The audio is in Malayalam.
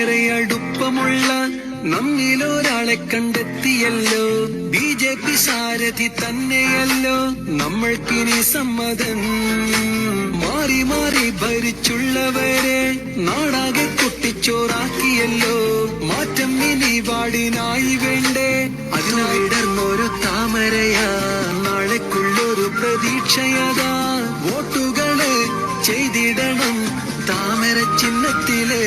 ഏറെ അടുപ്പമുള്ള നമ്മിലൊരാളെ കണ്ടെത്തിയല്ലോ. BJP സാരഥി തന്നെയല്ലോ നമ്മൾക്കിനി സമ്മതം. മാറി മാറി ഭരിച്ചുള്ളവരെ നാടാകെ കുട്ടിച്ചോറാക്കിയല്ലോ. മാറ്റം ഇനി വാടിനായി വേണ്ടേ, അതിനു വിടർന്നൊരു താമരയാ. നാളേക്കുള്ളൊരു പ്രതീക്ഷയതാ, വോട്ടുകള് ചെയ്തിടണം താമര ചിഹ്നത്തിലേ.